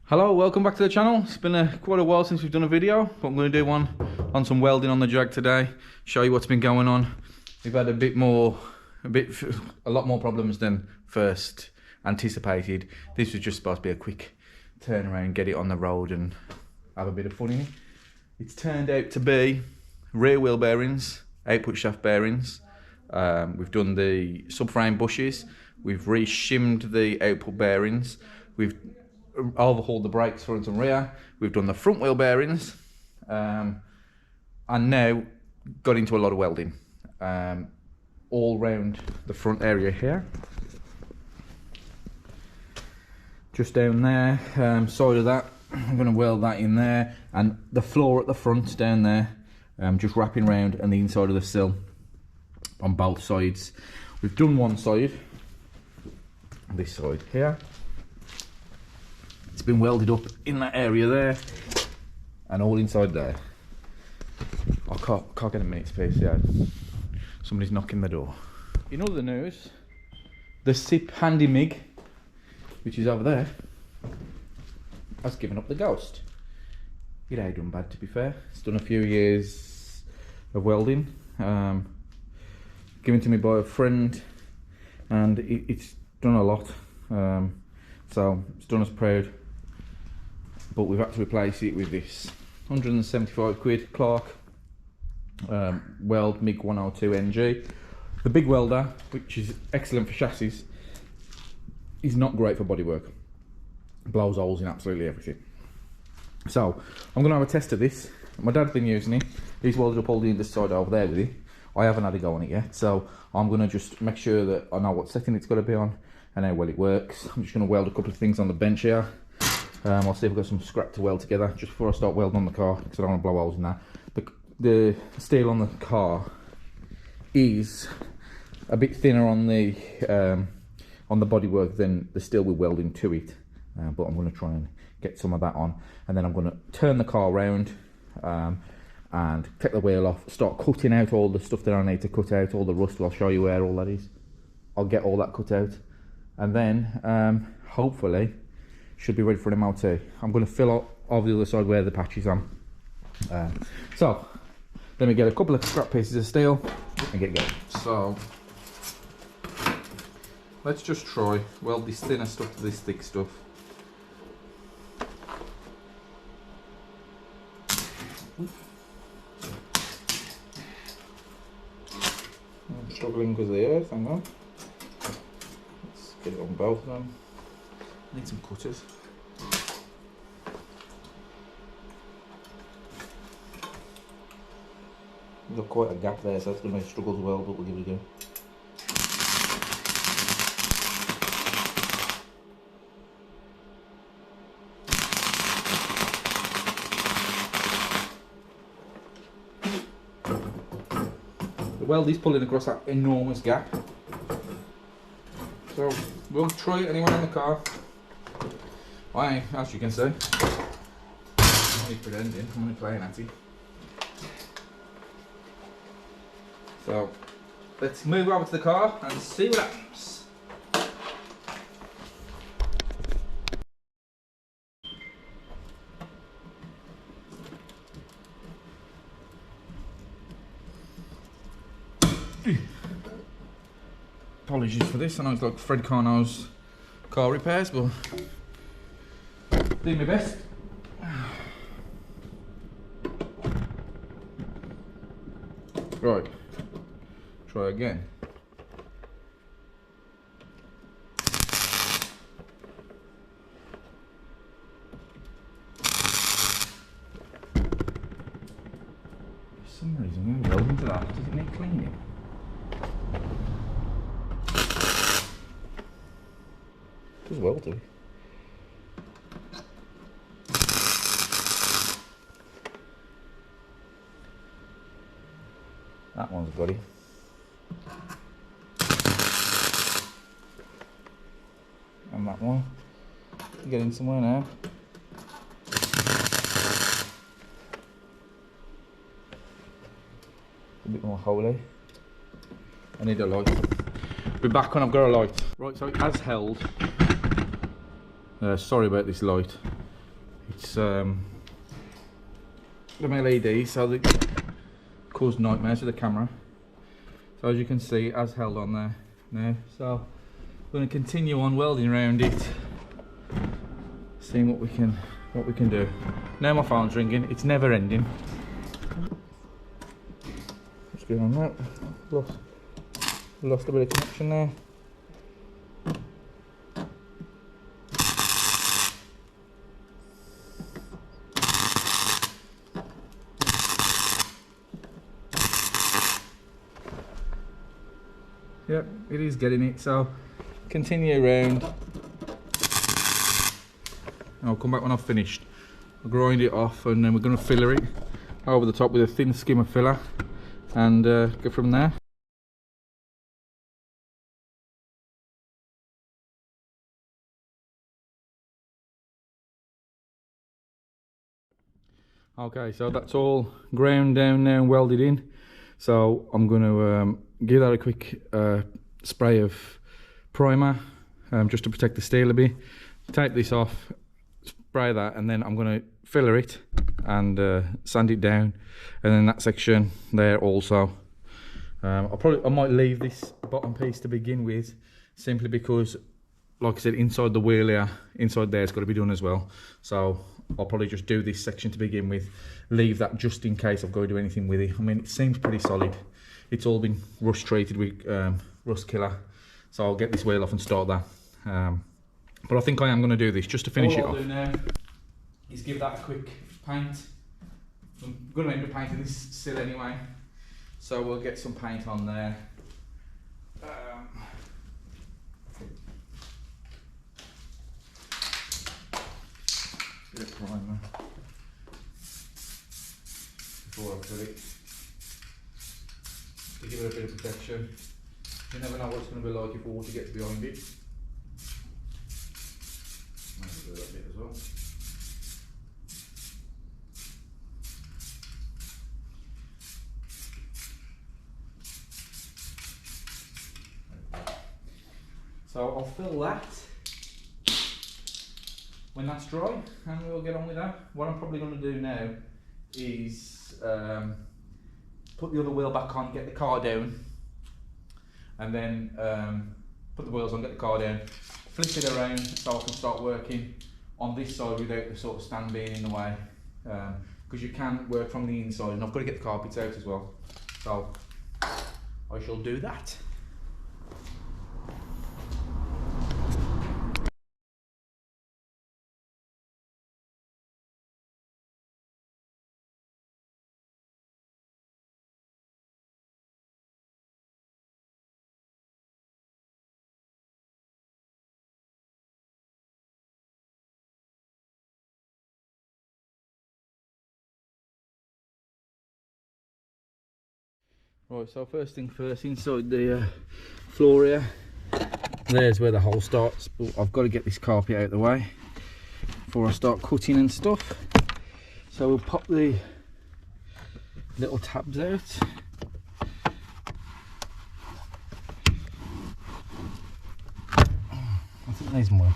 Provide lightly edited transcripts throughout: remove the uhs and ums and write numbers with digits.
Hello, welcome back to the channel. It's been quite a while since we've done a video, but I'm going to do one on some welding on the Jag today. Show you what's been going on. We've had a lot more problems than first anticipated. This was just supposed to be a quick turnaround, get it on the road and have a bit of fun in it. It's turned out to be rear wheel bearings, output shaft bearings. We've done the subframe bushes. We've re-shimmed the output bearings. We've overhauled the brakes front and rear. We've done the front wheel bearings, and now got into a lot of welding all round the front area here, just down there, side of that. I'm going to weld that in there, and the floor at the front down there, just wrapping round, and the inside of the sill on both sides. We've done one side, this side here. It's been welded up in that area there and all inside there. I can't get a minute space yet. Somebody's knocking the door. In other news, the SIP Handy MIG, which is over there, has given up the ghost. It ain't done bad, to be fair. It's done a few years of welding, given to me by a friend, and it's done a lot. So it's done us proud. But we've had to replace it with this 175 quid Clark Weld MIG 102 NG. The big welder, which is excellent for chassis, is not great for bodywork. Blows holes in absolutely everything. So I'm going to have a test of this. My dad's been using it. He's welded up all the underside over there with it. I haven't had a go on it yet, so I'm going to just make sure that I know what setting it's got to be on and how well it works. I'm just going to weld a couple of things on the bench here. I'll see if I've got some scrap to weld together just before I start welding on the car, because I don't want to blow holes in that. The steel on the car is a bit thinner on the bodywork than the steel we're welding to it, but I'm going to try and get some of that on, and then I'm going to turn the car around and take the wheel off, start cutting out all the stuff that I need to cut out, all the rust. I'll show you where all that is. I'll get all that cut out, and then hopefully should be ready for an MOT. I'm going to fill out over the other side where the patch is on. So let me get a couple of scrap pieces of steel and get going. So let's just try weld this thinner stuff to this thick stuff. I'm struggling because of the earth. Hang on. Let's get it on both of them. Need some cutters. We've got quite a gap there, so it's going to be a struggle to weld, but we'll give it a go. The weld is pulling across that enormous gap. So we'll try it anyway in the car. As you can see, I'm only pretending, I'm only playing at it. So let's move over to the car and see what happens. Apologies for this, I know it's like Fred Carno's car repairs, but do my best. Right, try again. For some reason, when you weld into that, does it need cleaning? It does well do. That one's got it. And that one. Getting somewhere now. A bit more holy. I need a light. Be back when I've got a light. Right, so it has held. Sorry about this light. It's them LEDs, so they cause nightmares with the camera. So as you can see, it has held on there now. So I'm going to continue on welding around it, seeing what we can do. Now my phone's ringing. It's never ending. What's going on now? Lost a bit of connection there. Yep, it is getting it, so continue around. I'll come back when I've finished. I'll grind it off and then we're going to filler it over the top with a thin skim of filler and go from there. Okay, so that's all ground down now and welded in. So I'm going to give that a quick spray of primer just to protect the steel a bit. Take this off, spray that, and then I'm going to filler it and sand it down. And then that section there also. I might leave this bottom piece to begin with, simply because, like I said, inside the wheel here, inside there, it's got to be done as well. So I'll probably just do this section to begin with, leave that just in case I've got to do anything with it. I mean, it seems pretty solid. It's all been rust treated with rust killer, so I'll get this wheel off and start that. But I think I am going to do this just to finish it off. All I'll do now is give that a quick paint. I'm going to end up painting this sill anyway, so we'll get some paint on there. Bit of primer before I put it, to give it a bit of protection. You never know what it's going to be like if water gets behind it. Maybe do that bit as well. So I'll fill that when that's dry, and we'll get on with that. What I'm probably going to do now is put the other wheel back on, get the car down, and then put the wheels on, get the car down, flip it around so I can start working on this side without the sort of stand being in the way, because you can work from the inside, and I've got to get the carpets out as well. So I shall do that. Right, so first thing first, inside the floor here, there's where the hole starts, but I've got to get this carpet out of the way before I start cutting and stuff. So we'll pop the little tabs out. I think these might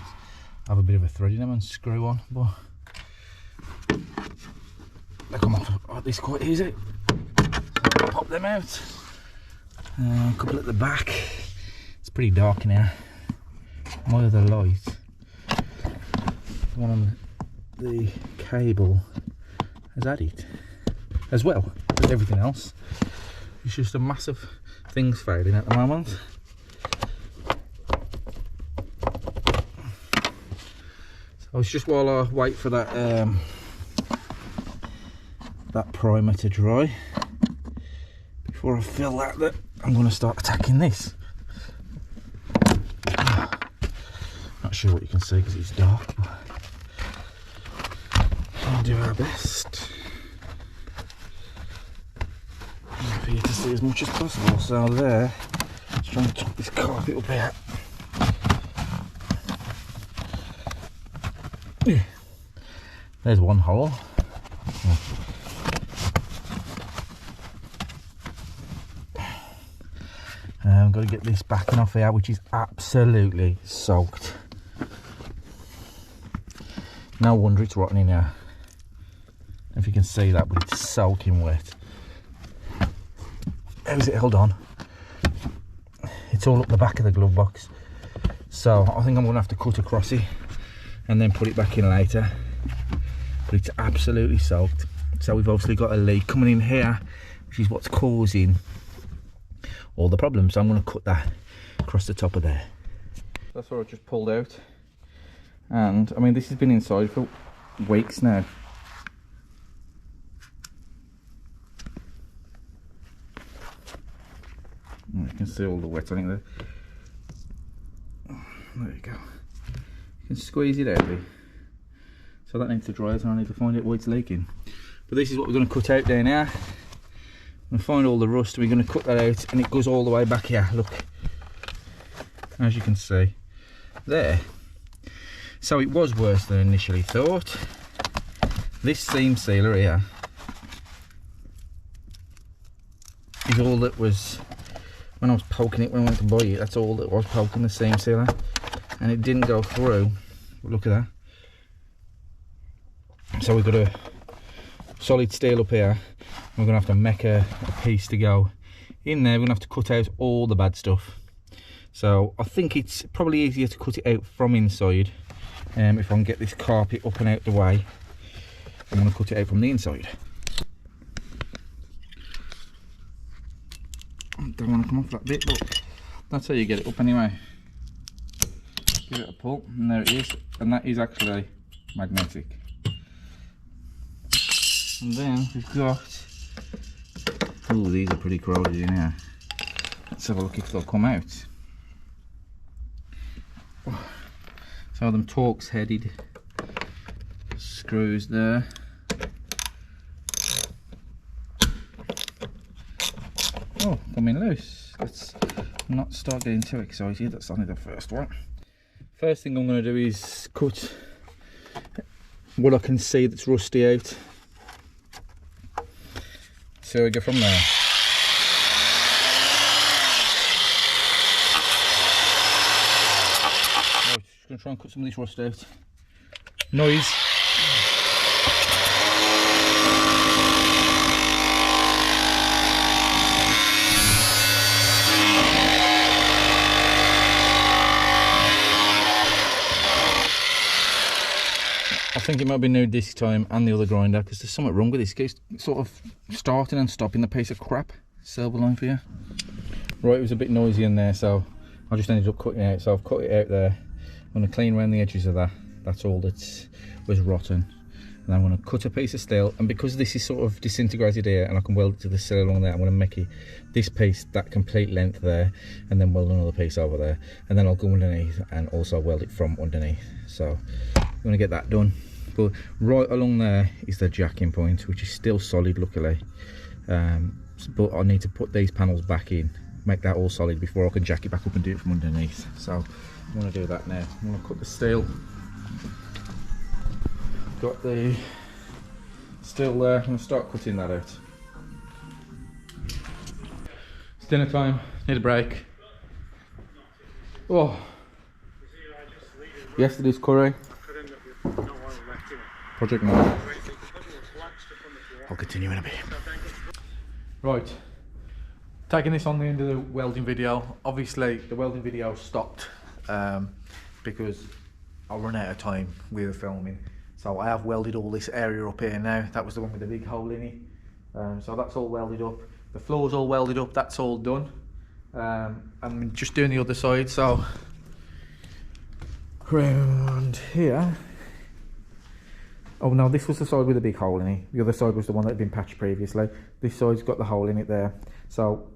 have a bit of a thread in them and screw on, but they come off like this quite easy. Pop them out. A couple at the back. It's pretty dark in here. My other light, one on the cable, has had it as well as everything else. It's just a massive thing's failing at the moment. So it's just while I wait for that that primer to dry, before I fill that I'm going to start attacking this. Not sure what you can see because it's dark, but I'll do our best for you to see as much as possible. So there, just trying to top this carpet up here. There's one hole. I've got to get this backing off here, which is absolutely soaked. No wonder it's rotten in here. If you can see that, but it's soaking wet. How's it held on? It's all up the back of the glove box. So I think I'm going to have to cut across it and then put it back in later. But it's absolutely soaked. So we've obviously got a leak coming in here, which is what's causing all the problems. So I'm going to cut that across the top of there. That's what I just pulled out. And I mean, this has been inside for weeks now. You can see all the wet on it there. There you go. You can squeeze it out there. So that needs to dry, so I need to find out why it's leaking. But this is what we're going to cut out down here. I'm going to find all the rust, we're going to cut that out, and it goes all the way back here, look. As you can see, there. So it was worse than initially thought. This seam sealer here is all that was, when I was poking it when I went to buy it, that's all that was poking the seam sealer. And it didn't go through, look at that. So we've got a solid steel up here. We're going to have to make a piece to go in there. We're going to have to cut out all the bad stuff. So I think it's probably easier to cut it out from inside. If I can get this carpet up and out the way, I'm going to cut it out from the inside. I don't want to come off that bit, but that's how you get it up anyway. Give it a pull, and there it is. And that is actually magnetic. And then we've got, oh, these are pretty corroded in here. Let's have a look if they'll come out. So them Torx headed screws there. Oh, coming loose. Let's not start getting too excited. That's only the first one. First thing I'm going to do is cut what I can see that's rusty out. So we go from there. Right, just going to try and cut some of this rust out. Noise. I think it might be new this time and the other grinder, because there's something wrong with this. It's sort of starting and stopping the piece of crap. Silver line for you. Right, it was a bit noisy in there, so I just ended up cutting it out. So I've cut it out there. I'm going to clean around the edges of that. That's all that was rotten. And I'm going to cut a piece of steel, and because this is sort of disintegrated here and I can weld it to the steel along there, I'm going to make it this piece that complete length there, and then weld another piece over there, and then I'll go underneath and also weld it from underneath. So I'm going to get that done. But right along there is the jacking point, which is still solid luckily, but I need to put these panels back in, make that all solid before I can jack it back up and do it from underneath. So I'm going to do that now. I'm going to cut the steel. Got the steel there. I'm going to start cutting that out. It's dinner time. Need a break. Oh, yesterday's curry. Project Mode. I'll continue in a bit. Right, taking this on the end of the welding video. Obviously the welding video stopped because I run out of time with the filming. So I have welded all this area up here now. That was the one with the big hole in it. So that's all welded up. The floor's all welded up, that's all done. I'm just doing the other side, so around here. Oh no, this was the side with the big hole in it. The other side was the one that had been patched previously. This side's got the hole in it there. So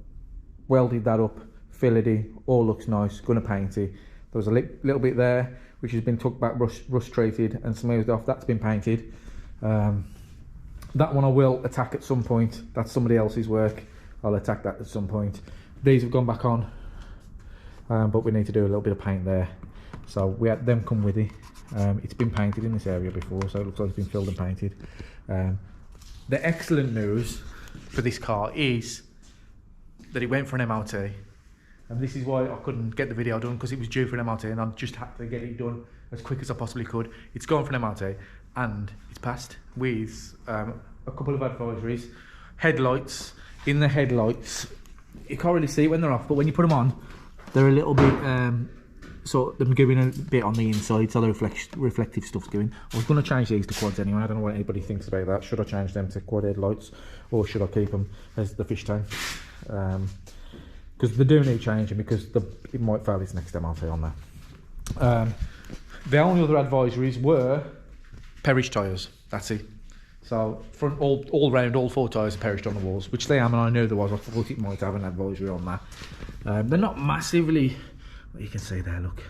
welded that up, filleted it, all looks nice, gonna paint it. There was a little bit there which has been took back, rust treated and smoothed off. That's been painted. That one I will attack at some point. That's somebody else's work. I'll attack that at some point. These have gone back on, but we need to do a little bit of paint there. So we had them come with it. It's been painted in this area before, so it looks like it's been filled and painted. The excellent news for this car is that it went for an MOT. And this is why I couldn't get the video done, because it was due for an MOT and I just had to get it done as quick as I possibly could. It's gone for an MRT and it's passed with a couple of advisories. Headlights, in the headlights, you can't really see it when they're off, but when you put them on, they're a little bit, so them going a bit on the inside, so the reflective stuff's going. I was going to change these to quads anyway. I don't know what anybody thinks about that. Should I change them to quad headlights, or should I keep them as the fish tank? Because they do need changing, because it might fail this next MRT on there. The only other advisories were perish tyres. That's it. So front all round, all 4 tyres are perished on the walls, which they am, and I knew there was. I thought it might have an advisory on that. They're not massively. Well, you can see there. Look,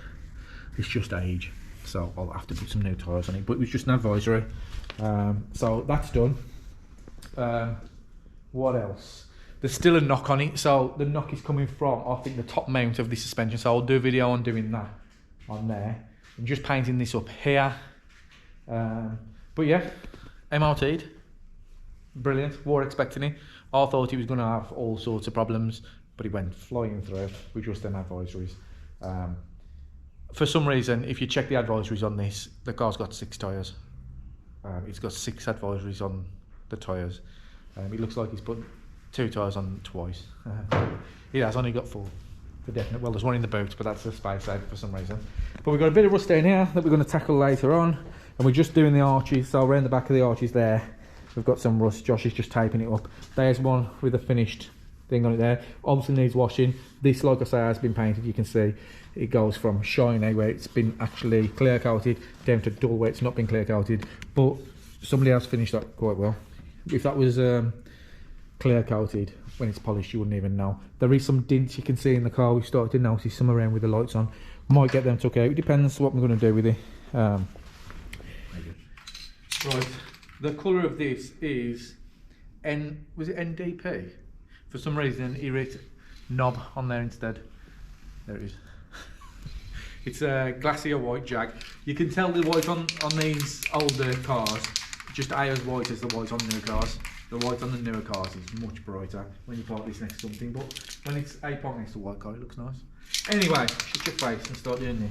it's just age. So I'll have to put some new tyres on it. But it was just an advisory. So that's done. What else? There's still a knock on it. So the knock is coming from, I think, the top mount of the suspension. So I'll do a video on doing that on there. I'm just painting this up here. But yeah, MRT'd. Brilliant. We're expecting it. I thought he was going to have all sorts of problems, but he went flying through with just them advisories. For some reason, if you check the advisories on this, the car's got 6 tyres. It's got 6 advisories on the tyres. It looks like he's put 2 tyres on twice. He has only got 4 for definite. Well, there's one in the boot, but that's a space saver for some reason. But we've got a bit of rust down here that we're going to tackle later on, and we're just doing the arches. So around the back of the arches there, we've got some rust. Josh is just taping it up. There's one with a finished thing on it there. Obviously needs washing. This, like I say, has been painted. You can see it goes from shiny, where it's been actually clear coated, down to dull, where it's not been clear coated. But somebody else finished that quite well. If that was clear coated, when it's polished, you wouldn't even know. There is some dints you can see in the car. We've started to notice some around with the lights on. Might get them took out. It depends what I'm going to do with it. Right, the colour of this is was it NDP? For some reason he wrote knob on there instead. There it is. It's a glacier white Jag. You can tell the white on these older cars just as white as the white on new cars. The white on the newer cars is much brighter when you park this next to something, but when it's a park next to a white car, it looks nice. Anyway, shut your face and start doing this.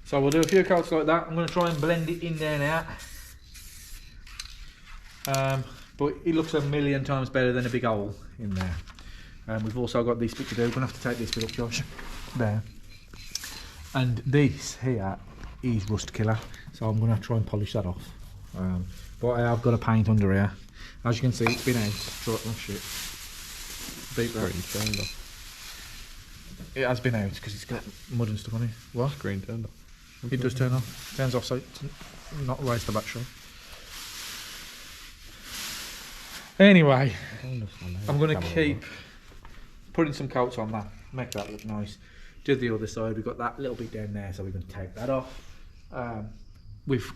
So we'll do a few coats like that. I'm going to try and blend it in there now. But it looks a million times better than a big hole in there. We've also got this bit to do. We're going to have to take this bit up, Josh. There. And this here is rust killer. So I'm going to try and polish that off. But I have got a paint under here. As you can see, it's been out. Oh shit. Beat that. It has been out because it's got mud and stuff on it. What? Screen turned off. It does turn off. Turns off, so it's not raised the battery. Anyway, I'm going to keep putting some coats on that, make that look nice. Do the other side. We've got that little bit down there, so we're going to take that off. We've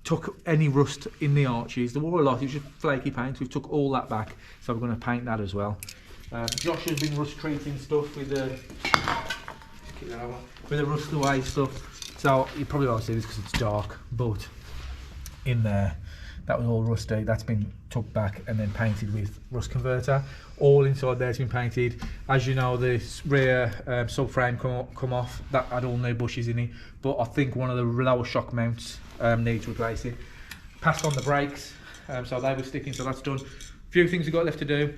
took any rust in the arches. There were a lot. It was just flaky paint. We've took all that back, so we're going to paint that as well. Josh has been rust treating stuff with the rust away stuff. So you probably won't see this because it's dark, but in there, that was all rusty. That's been took back and then painted with rust converter. All inside there's been painted. As you know, this rear subframe come off. That had all new bushes in it, but I think one of the lower shock mounts needs replacing. Passed on the brakes, so they were sticking, so that's done. A few things we've got left to do.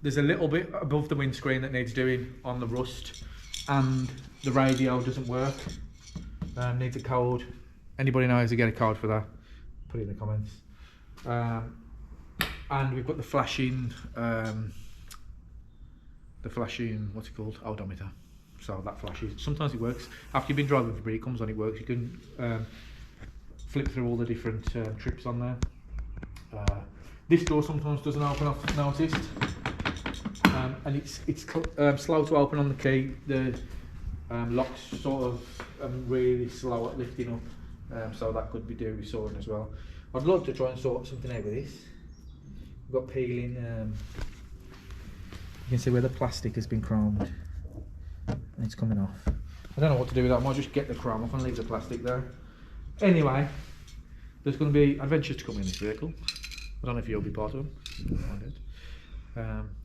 There's a little bit above the windscreen that needs doing on the rust, and the radio doesn't work. Needs a code. Anybody knows how to get a code for that? Put it in the comments. And we've got the flashing, what's it called? Odometer. So that flashes. Sometimes it works. After you've been driving for a bit, it comes on, it works. You can flip through all the different trips on there. This door sometimes doesn't open, I've noticed. And it's slow to open on the key. The lock's sort of really slow at lifting up, so that could be due with sorting as well. I'd love to try and sort something out with this. We've got peeling. You can see where the plastic has been chromed, and it's coming off. I don't know what to do with that. I might just get the chrome off and leave the plastic there. Anyway, there's going to be adventures to come in this vehicle. I don't know if you'll be part of them.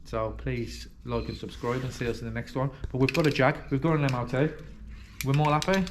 So please like and subscribe and see us in the next one. But we've got a Jag, we've got an MOT. We're more happy.